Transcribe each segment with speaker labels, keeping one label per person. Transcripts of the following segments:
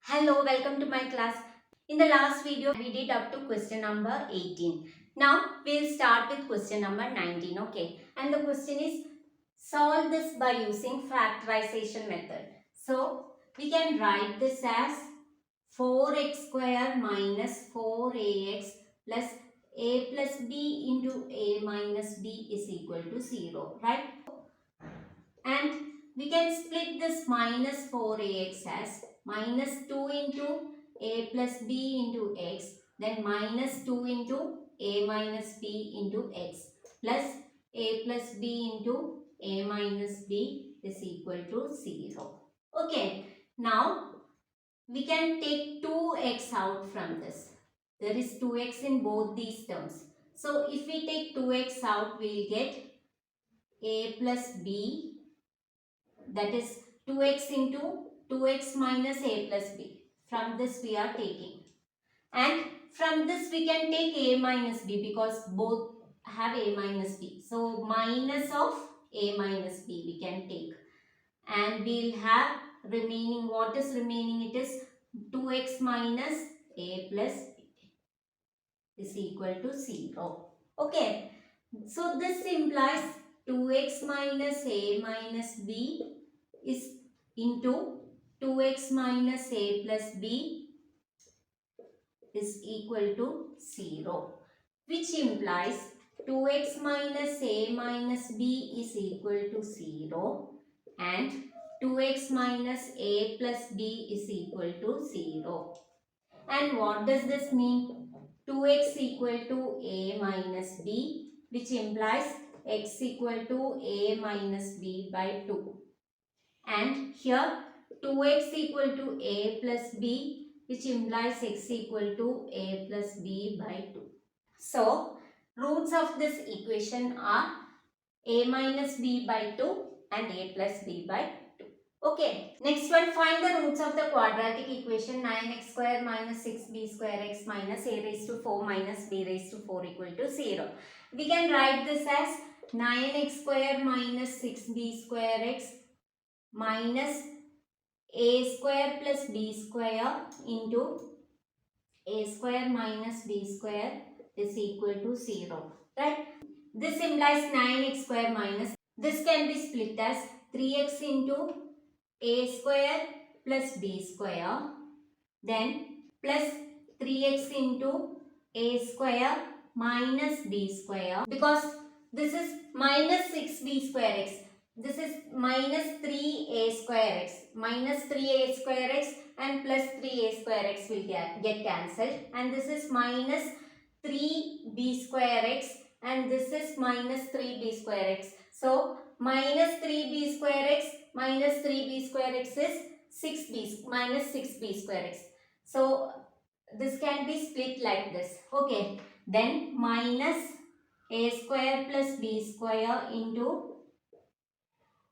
Speaker 1: Hello, welcome to my class. In the last video, we did up to question number 18. Now, we'll start with question number 19, okay? And the question is, solve this by using factorization method. So, we can write this as 4x square minus 4ax plus a plus b into a minus b is equal to 0, right? And we can split this minus 4ax as minus 2 into a plus b into x, then minus 2 into a minus b into x plus a plus b into a minus b is equal to 0. Okay, now we can take 2x out from this. There is 2x in both these terms. So if we take 2x out, we will get a plus b, that is 2x into 2x minus a plus b. From this we are taking. And from this we can take a minus b because both have a minus b. So minus of a minus b we can take. And we will have remaining, what is remaining? It is 2x minus a plus b is equal to 0. Okay. So this implies 2x minus a minus b is into 2x minus a plus b is equal to 0, which implies 2x minus a minus b is equal to 0 and 2x minus a plus b is equal to 0. And what does this mean? 2x equal to a minus b, which implies x equal to a minus b by 2. And here 2x equal to a plus b, which implies x equal to a plus b by 2. So, roots of this equation are a minus b by 2 and a plus b by 2. Okay, next one, find the roots of the quadratic equation 9x square minus 6b square x minus a raised to 4 minus b raised to 4 equal to 0. We can write this as 9x square minus 6b square x minus a square plus b square into a square minus b square is equal to 0. Right? This implies 9x square minus. This can be split as 3x into a square plus b square. Then plus 3x into a square minus b square. Because this is minus 6b square x. This is minus 3a square x. Minus 3a square x and plus 3a square x will get cancelled. And this is minus 3b square x and this is minus 3b square x. So, minus 3b square x minus 3b square x is 6b minus 6b square x. So, this can be split like this. Okay. Then, minus a square plus b square into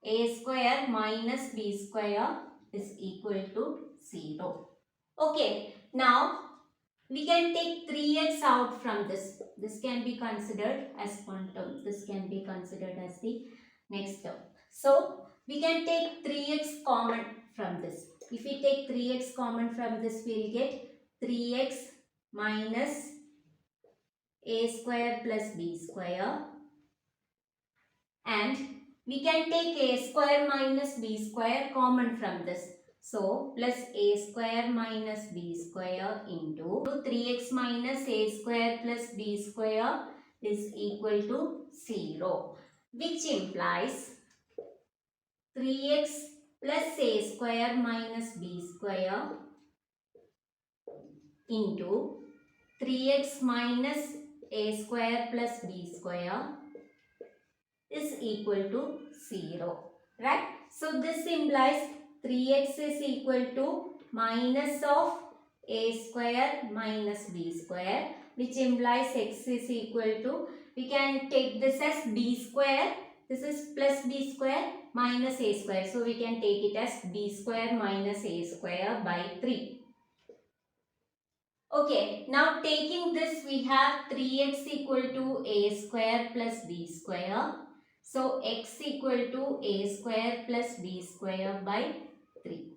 Speaker 1: a square minus b square is equal to 0. Okay. Now, we can take 3x out from this. This can be considered as one term. This can be considered as the next term. So, we can take 3x common from this. If we take 3x common from this, we will get 3x minus a square plus b square. And we can take a square minus b square common from this. So, plus a square minus b square into 3x minus a square plus b square is equal to 0, which implies 3x plus a square minus b square into 3x minus a square plus b square is equal to 0, right? So, this implies 3x is equal to minus of a square minus b square, which implies x is equal to, we can take this as b square, this is plus b square minus a square. So, we can take it as b square minus a square by 3. Okay, now taking this, we have 3x equal to a square plus b square. So, x equal to a square plus b square by 3.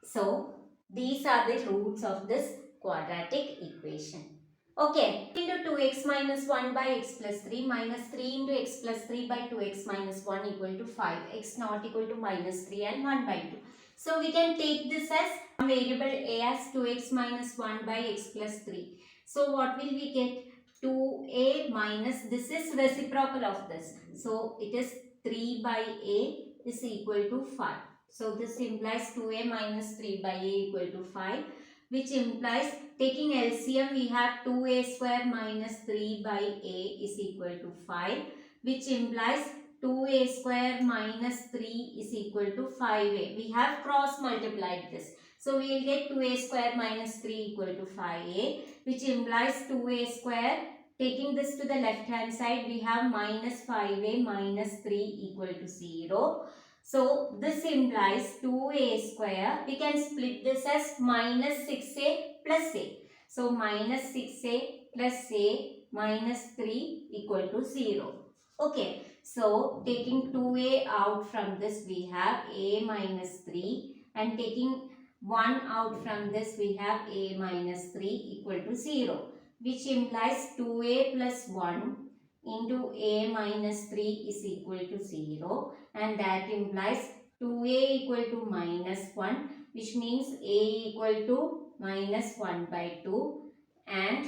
Speaker 1: So, These are the roots of this quadratic equation. Okay, into 2x minus 1 by x plus 3 minus 3 into x plus 3 by 2x minus 1 equal to 5, x not equal to minus 3 and 1 by 2. So we can take this as variable a as 2x minus 1 by x plus 3. So what will we get? 2a minus, this is reciprocal of this. So it is 3 by a is equal to 5. So this implies 2a minus 3 by a equal to 5, which implies taking LCM we have 2a square minus 3 by a is equal to 5, which implies 2a square minus 3 is equal to 5a. We have cross multiplied this. So we will get 2a square minus 3 equal to 5a, which implies 2a square. Taking this to the left hand side, we have minus 5a minus 3 equal to 0. So this implies 2a square. We can split this as minus 6a plus a. So minus 6a plus a minus 3 equal to 0. Okay. So taking 2a out from this, we have a minus 3, and taking 1 out from this, we have a minus 3 equal to 0, which implies 2a plus 1 into a minus 3 is equal to 0, and that implies 2a equal to minus 1, which means a equal to minus 1 by 2 and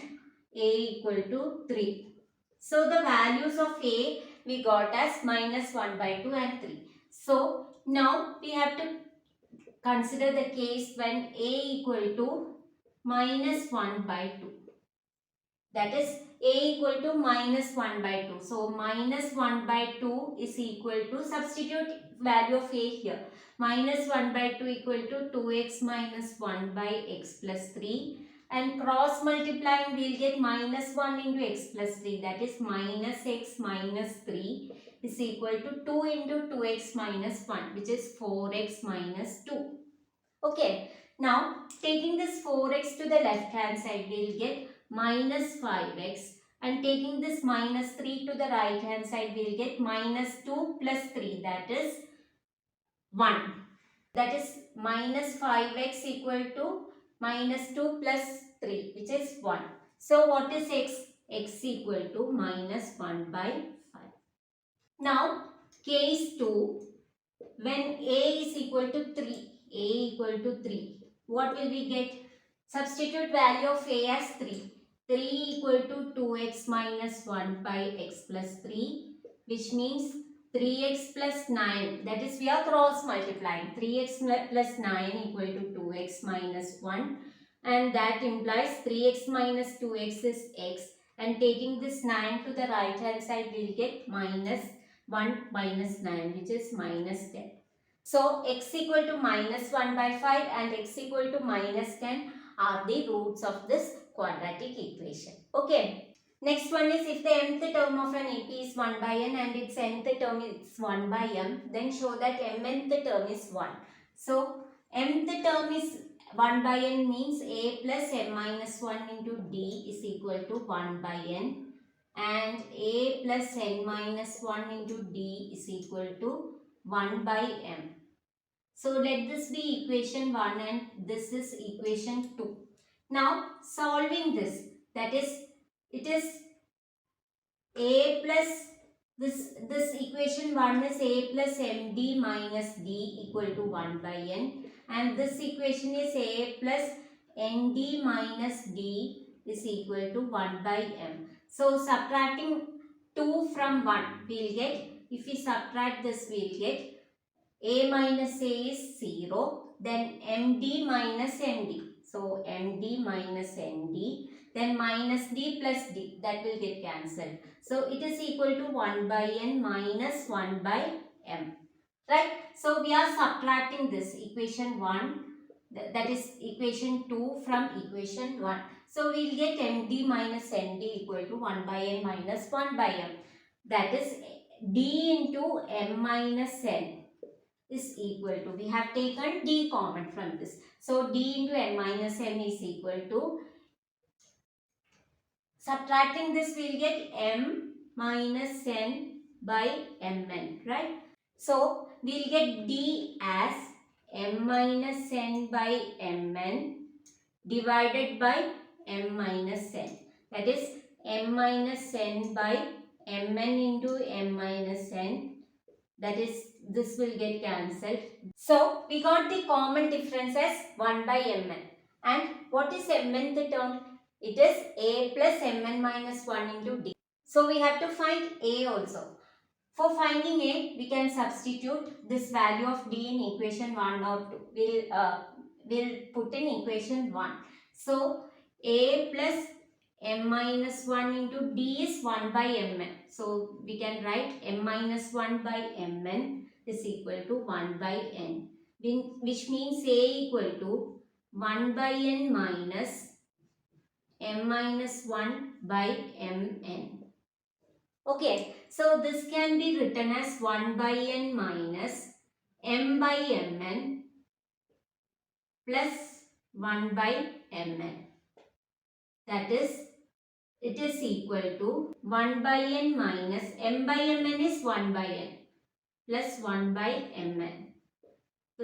Speaker 1: a equal to 3. So the values of a we got as minus 1 by 2 and 3. So now we have to consider the case when a equal to minus 1 by 2. That is a equal to minus 1 by 2. So minus 1 by 2 is equal to, substitute value of a here. Minus 1 by 2 equal to 2x minus 1 by x plus 3. And cross multiplying, we will get minus 1 into x plus 3. That is minus x minus 3 is equal to 2 into 2x minus 1, which is 4x minus 2. Okay. Now taking this 4x to the left hand side, we will get minus 5x, and taking this minus 3 to the right hand side, we will get minus 2 plus 3, that is 1. That is minus 5x equal to minus 2 plus 3, which is 1. So what is x? X equal to minus 1 by 5. Now case 2, when a is equal to 3, a equal to 3, what will we get? Substitute value of a as 3. 3 equal to 2x minus 1 by x plus 3, which means 3x plus 9. That is, we are cross multiplying. 3x plus 9 equal to 2x minus 1. And that implies 3x minus 2x is x. And taking this 9 to the right hand side, we will get minus 1 minus 9, which is minus 10. So x equal to minus 1 by 5 and x equal to minus 10 are the roots of this quadratic equation. Okay. Next one is, if the mth term of an AP is 1 by n and its nth term is 1 by m, then show that mnth term is 1. So mth term is 1 by n means a plus m minus 1 into d is equal to 1 by n, and a plus n minus 1 into d is equal to 1 by m. So let this be equation 1 and this is equation 2. Now solving this, that is, it is a plus, this equation 1 is a plus md minus d equal to 1 by n, and this equation is a plus nd minus d is equal to 1 by m. So subtracting 2 from 1, we will get, if we subtract this, we will get a minus a is 0, then md minus md. So md minus md, then minus d plus d, that will get cancelled. So it is equal to 1 by n minus 1 by m. Right? So we are subtracting this equation 1, that is equation 2 from equation 1. So we will get md minus md equal to 1 by n minus 1 by m. That is d into m minus n is equal to, we have taken d common from this. So d into n minus m is equal to, subtracting this we will get m minus n by mn, right? So we will get d as m minus n by mn divided by m minus n. That is m minus n by mn into m minus n. That is, this will get cancelled. So we got the common difference as 1 by mn. And what is mnth term? It is a plus mn minus 1 into d. So we have to find a also. For finding a, we can substitute this value of d in equation 1 or 2. We'll put in equation 1. So a plus m minus 1 into d is 1 by mn. So we can write m minus 1 by mn is equal to 1 by n, which means a equal to 1 by n minus m minus 1 by mn. Okay, so this can be written as 1 by n minus m by mn plus 1 by mn. That is, it is equal to 1 by n minus m by mn is 1 by n plus 1 by mn.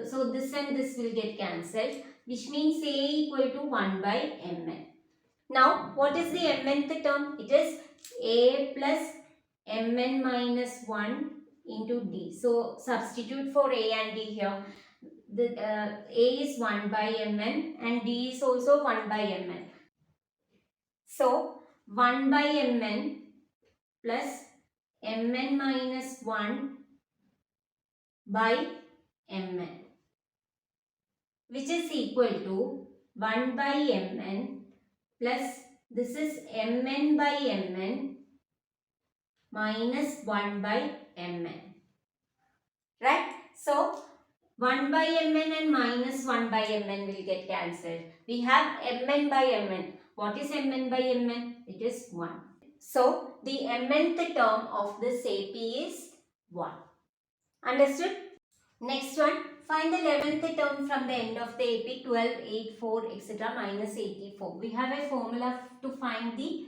Speaker 1: So this and this will get cancelled, which means a equal to 1 by mn. Now, what is the mnth term? It is a plus mn minus 1 into d. So substitute for a and d here. A is 1 by mn and d is also 1 by mn. So 1 by mn plus mn minus 1 by mn, which is equal to 1 by mn plus this is mn by mn minus 1 by mn. Right? So 1 by mn and minus 1 by mn will get cancelled. We have mn by mn. What is mn by mn? It is 1. So the mnth term of this AP is 1. Understood? Next one, find the 11th term from the end of the AP, 12, 8, 4, etc. minus 84. We have a formula to find the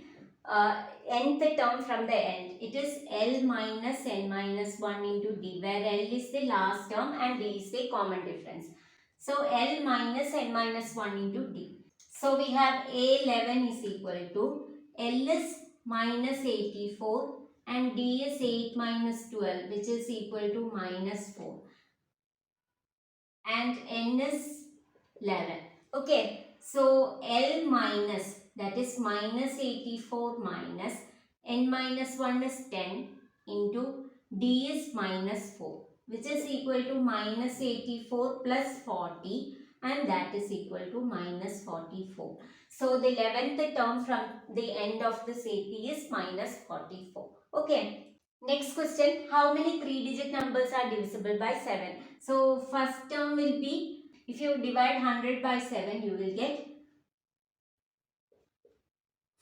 Speaker 1: nth term from the end. It is L minus n minus 1 into d, where L is the last term and d is the common difference. So L minus n minus 1 into d. So we have A11 is equal to L is minus 84 and d is 8 minus 12, which is equal to minus 4. And n is 11. Okay, so L minus, that is minus 84 minus n minus 1 is 10 into d is minus 4, which is equal to minus 84 plus 40, and that is equal to minus 44. So the 11th term from the end of this AP is minus 44. Okay. Next question, how many 3-digit numbers are divisible by 7? So first term will be, if you divide 100 by 7, you will get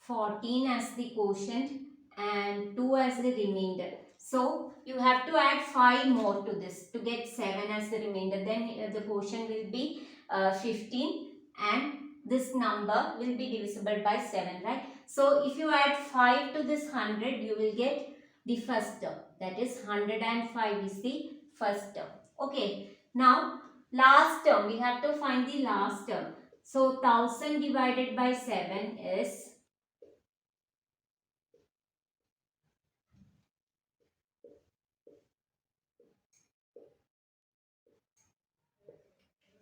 Speaker 1: 14 as the quotient and 2 as the remainder. So you have to add 5 more to this to get 7 as the remainder. Then the quotient will be 15 and this number will be divisible by 7, right? So if you add 5 to this 100, you will get the first term. That is 105 is the first term. Okay. Now last term, we have to find the last term. So 1000 divided by 7 is,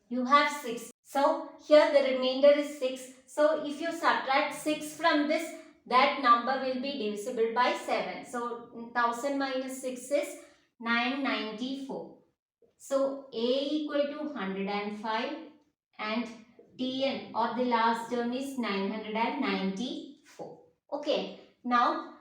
Speaker 1: you have 6. So here the remainder is 6. So if you subtract 6 from this, that number will be divisible by 7. So 1000 minus 6 is 994. So A equal to 105 and Tn or the last term is 994. Okay. Now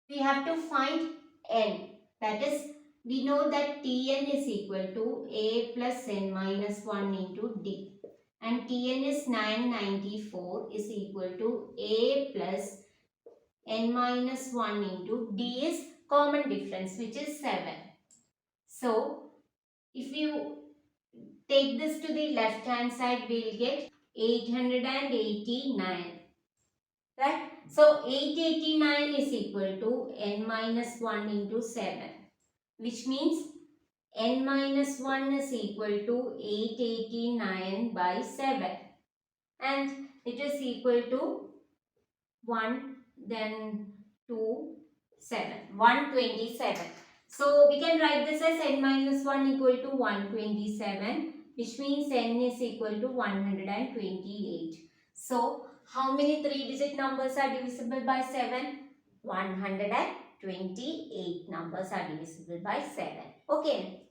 Speaker 1: we have to find n. That is, we know that Tn is equal to A plus n minus 1 into d. And Tn is 994 is equal to A plus n minus 1 into d is common difference, which is 7. So if you take this to the left hand side, we will get 889. Right? So 889 is equal to n minus 1 into 7, which means n minus 1 is equal to 889 by 7, and it is equal to 1, then 2, 7, 127. So we can write this as n minus 1 equal to 127, which means n is equal to 128. So how many 3-digit numbers are divisible by 7? 128 numbers are divisible by 7. Okay.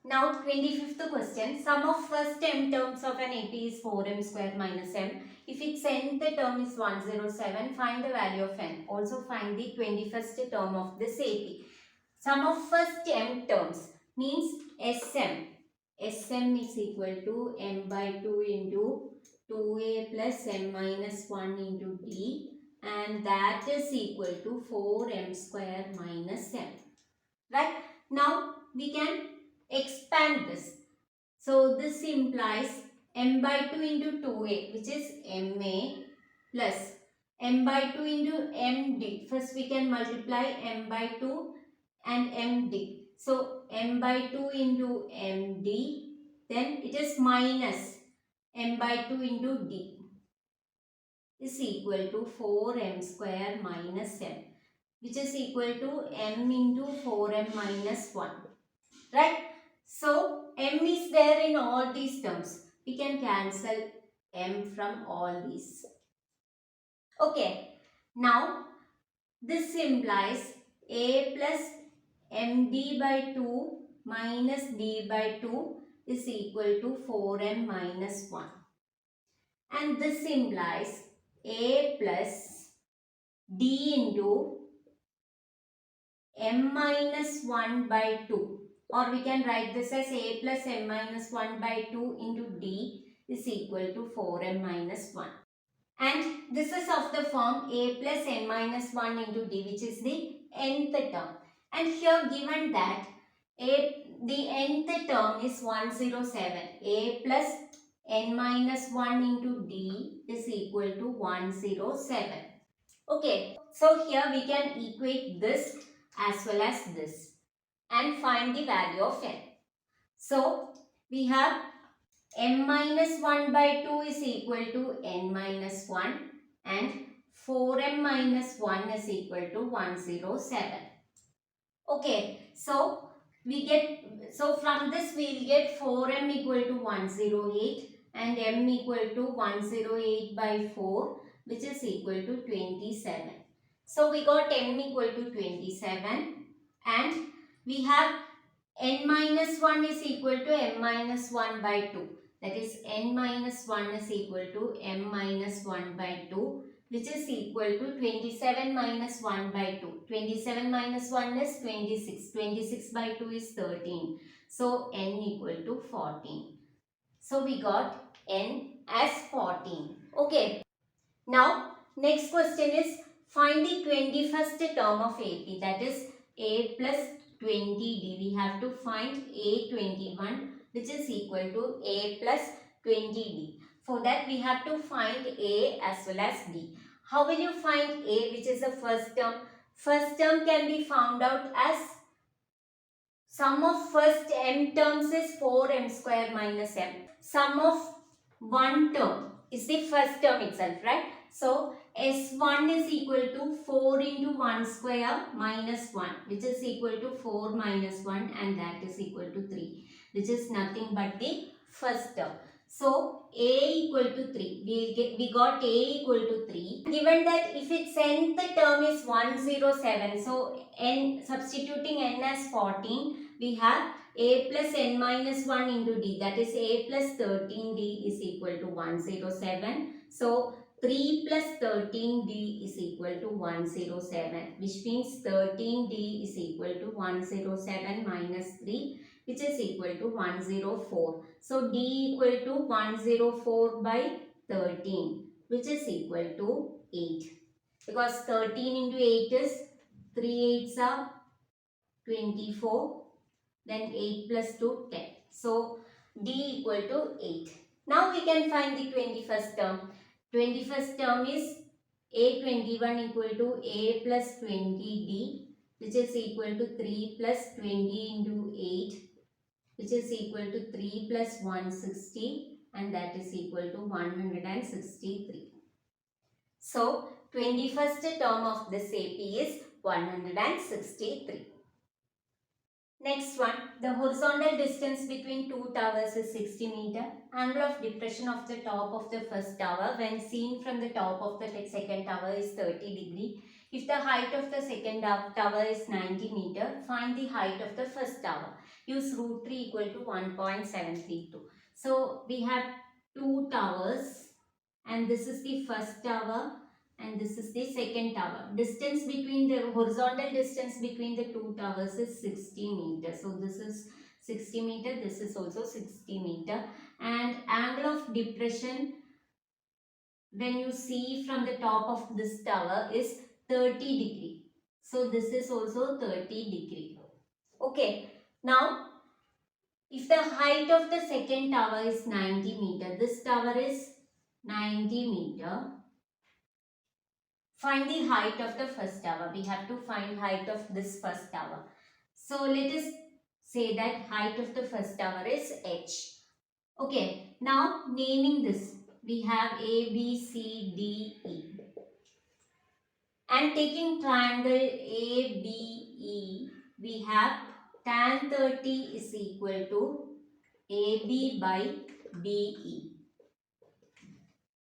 Speaker 1: Now 25th question. Sum of first m terms of an AP is 4m square minus m. If its nth term is 107, find the value of n. Also find the 21st term of this AP. Sum of first m terms means Sm. Sm is equal to m by 2 into 2a plus m minus 1 into d, and that is equal to 4m square minus m. Right? Now we can expand this. So this implies m by 2 into 2a, which is ma, plus m by 2 into md. First we can multiply m by 2 and md. So m by 2 into md, then it is minus m by 2 into d is equal to 4m square minus m, which is equal to m into 4m minus 1. Right? So m is there in all these terms. We can cancel m from all these. Okay. Now this implies a plus md by 2 minus d by 2 is equal to 4m minus 1. And this implies a plus d into m minus 1 by 2, or we can write this as a plus m minus 1 by 2 into d is equal to 4m minus 1. And this is of the form a plus n minus 1 into d, which is the nth term. And here given that the nth term is 107, a plus n minus 1 into d is equal to 107. Okay, so here we can equate this as well as this and find the value of n. So we have m minus 1 by 2 is equal to n minus 1, and 4m minus 1 is equal to 107. Okay, so from this we will get 4m equal to 108 and m equal to 108 by 4, which is equal to 27. So we got m equal to 27, and we have n minus 1 is equal to m minus 1 by 2. That is n minus 1 is equal to m minus 1 by 2, which is equal to 27 minus 1 by 2. 27 minus 1 is 26. 26 by 2 is 13. So n equal to 14. So we got n as 14. Okay. Now next question is find the 21st term of AP, that is a plus 20d. We have to find a21, which is equal to a plus 20d. For that we have to find a as well as d. How will you find a, which is the first term? First term can be found out as sum of first m terms is 4m square minus m. Sum of one term is the first term itself, right? So S1 is equal to 4 into 1 square minus 1, which is equal to 4 minus 1, and that is equal to 3, which is nothing but the first term. So a equal to 3. We got a equal to 3. Given that if its nth term is 107, so n, substituting n as 14, we have a plus n minus 1 into d, that is a plus 13d is equal to 107. So 3 plus 13d is equal to 107, which means 13d is equal to 107 minus 3, which is equal to 104. So d equal to 104 by 13, which is equal to 8. Because 13 into 8 is 3 8s are 24. Then 8 plus 2, 10. So d equal to 8. Now we can find the 21st term. 21st term is a21 equal to a plus 20d, which is equal to 3 plus 20 into 8, which is equal to 3 plus 160, and that is equal to 163. So 21st term of this AP is 163. Next one, the horizontal distance between two towers is 60 meter. Angle of depression of the top of the first tower when seen from the top of the second tower is 30 degree. If the height of the second tower is 90 meter, find the height of the first tower. Use root 3 equal to 1.732. So we have two towers, and this is the first tower and this is the second tower. Distance between the horizontal distance between the two towers is 60 meters. So this is 60 meter, this is also 60 meter, and angle of depression when you see from the top of this tower is 30 degree. So this is also 30 degree. Okay, now if the height of the second tower is 90 meter, this tower is 90 meter. Find the height of the first tower. We have to find height of this first tower. So let us say that height of the first tower is h. Okay, now naming this, we have A, B, C, D, E. And taking triangle A, B, E, we have tan 30 is equal to AB by BE.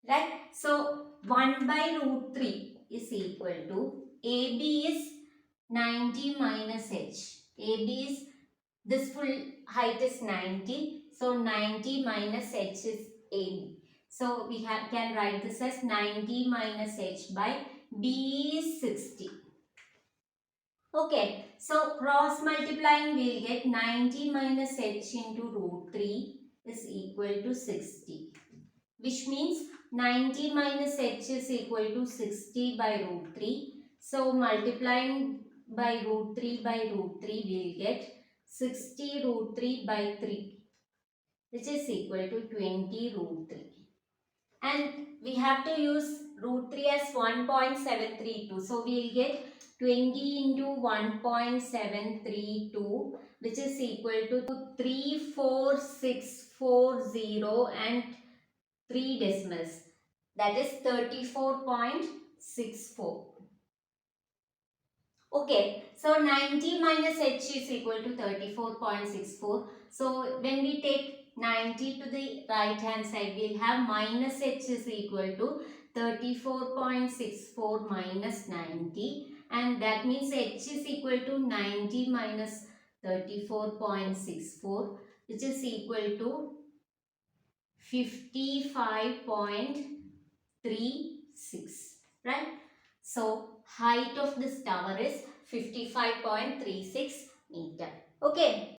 Speaker 1: Right? So 1 by root 3 is equal to AB is 90 minus h. AB is, this full height is 90. So 90 minus h is AB. So we can write this as 90 minus h by B is 60. Okay. So cross multiplying we will get 90 minus h into root 3 is equal to 60. Which means 90 minus h is equal to 60 by root 3. So multiplying by root 3 we will get 60 root 3 by 3, which is equal to 20 root 3. And we have to use root 3 as 1.732. So we will get 20 into 1.732, which is equal to 34640 and 3 decimals, that is 34.64. Okay, so 90 minus h is equal to 34.64. So when we take 90 to the right hand side, we will have minus h is equal to 34.64 minus 90, and that means h is equal to 90 minus 34.64, which is equal to 55.36, right? So height of this tower is 55.36 meter. Okay.